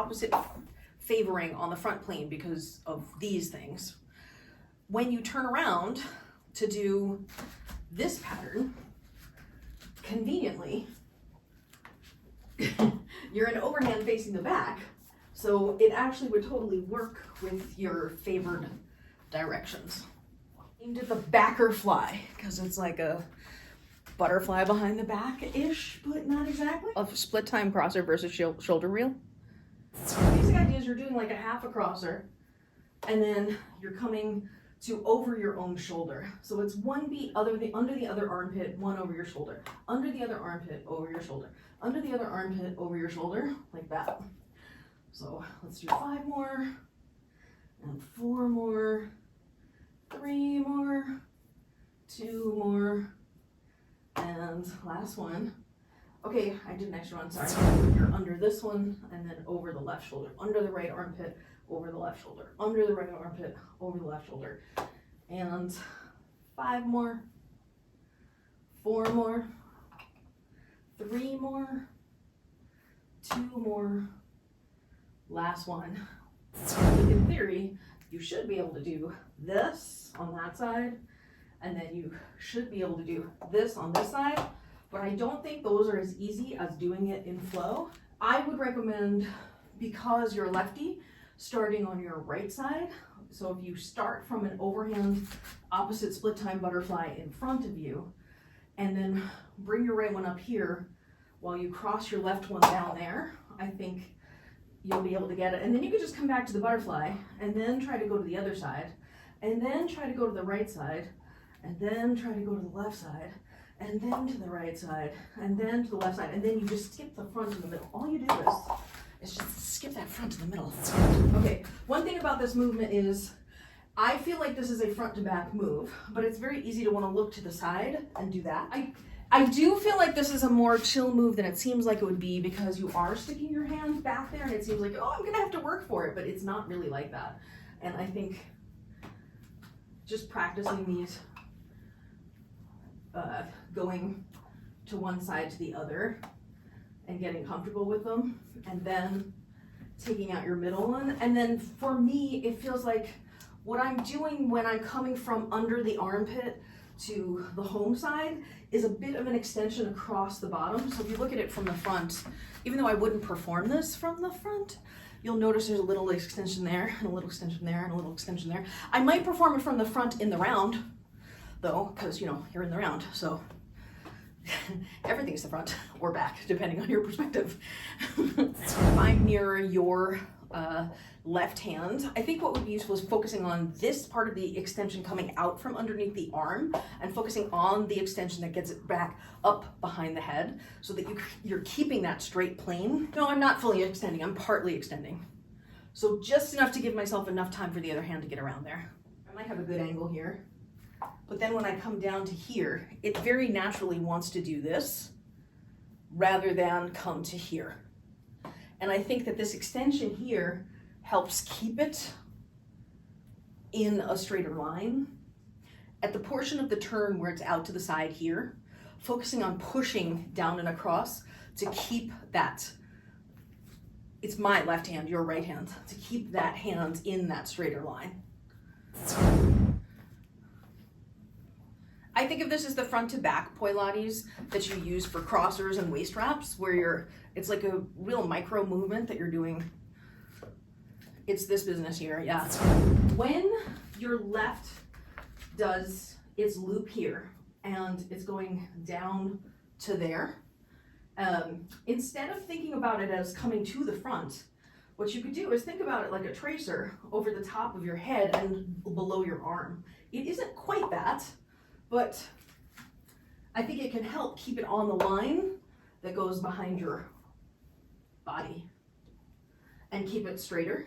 opposite favoring on the front plane because of these things. When you turn around to do this pattern, conveniently, you're in overhand facing the back, so it actually would totally work with your favored directions. Named it the Backerfly because it's like a butterfly behind the back-ish, but not exactly. A split time crosser versus shoulder reel. So the basic idea is you're doing like a half a crosser, and then you're coming to over your own shoulder. So it's one beat under the other armpit, one over your shoulder, under the other armpit, over your shoulder, under the other armpit, over your shoulder, like that. So let's do 5 more, and 4 more, 3 more, 2 more, and last one. Okay, I did an extra one, sorry. You're under this one, and then over the left shoulder, under the right armpit, over the left shoulder, under the right armpit, over the left shoulder. And 5 more, 4 more, 3 more, 2 more, last one. So in theory, you should be able to do this on that side, and then you should be able to do this on this side, but I don't think those are as easy as doing it in flow. I would recommend, because you're lefty, starting on your right side. So if you start from an overhand opposite split time butterfly in front of you, and then bring your right one up here while you cross your left one down there, I think you'll be able to get it. And then you could just come back to the butterfly and then try to go to the other side, and then try to go to the right side, and then try to go to the left side, and then to the right side, and then to the left side, and then you just skip the front and the middle. All you do is just skip that front to the middle. Okay, one thing about this movement is I feel like this is a front to back move, but it's very easy to want to look to the side and do that. I do feel like this is a more chill move than it seems like it would be, because you are sticking your hand back there and it seems like, oh, I'm gonna have to work for it, but it's not really like that. And I think just practicing these, going to one side to the other and getting comfortable with them, and then taking out your middle one. And then for me, it feels like what I'm doing when I'm coming from under the armpit to the home side is a bit of an extension across the bottom. So if you look at it from the front, even though I wouldn't perform this from the front, you'll notice there's a little extension there, and a little extension there, and a little extension there. I might perform it from the front in the round, though, because, you know, you're in the round, so everything's the front or back, depending on your perspective. If I mirror your left hand, I think what would be useful is focusing on this part of the extension coming out from underneath the arm, and focusing on the extension that gets it back up behind the head, so that you're keeping that straight plane. No, I'm not fully extending, I'm partly extending. So just enough to give myself enough time for the other hand to get around there. I might have a good angle here, but then when I come down to here, it very naturally wants to do this rather than come to here. And I think that this extension here helps keep it in a straighter line. At the portion of the turn where it's out to the side here, focusing on pushing down and across to keep that, it's my left hand, your right hand, to keep that hand in that straighter line. I think of this as the front to back Pilates that you use for crossers and waist wraps, where it's like a real micro movement that you're doing. It's this business here, yeah. When your left does its loop here and it's going down to there, instead of thinking about it as coming to the front, what you could do is think about it like a tracer over the top of your head and below your arm. It isn't quite that, but I think it can help keep it on the line that goes behind your body and keep it straighter.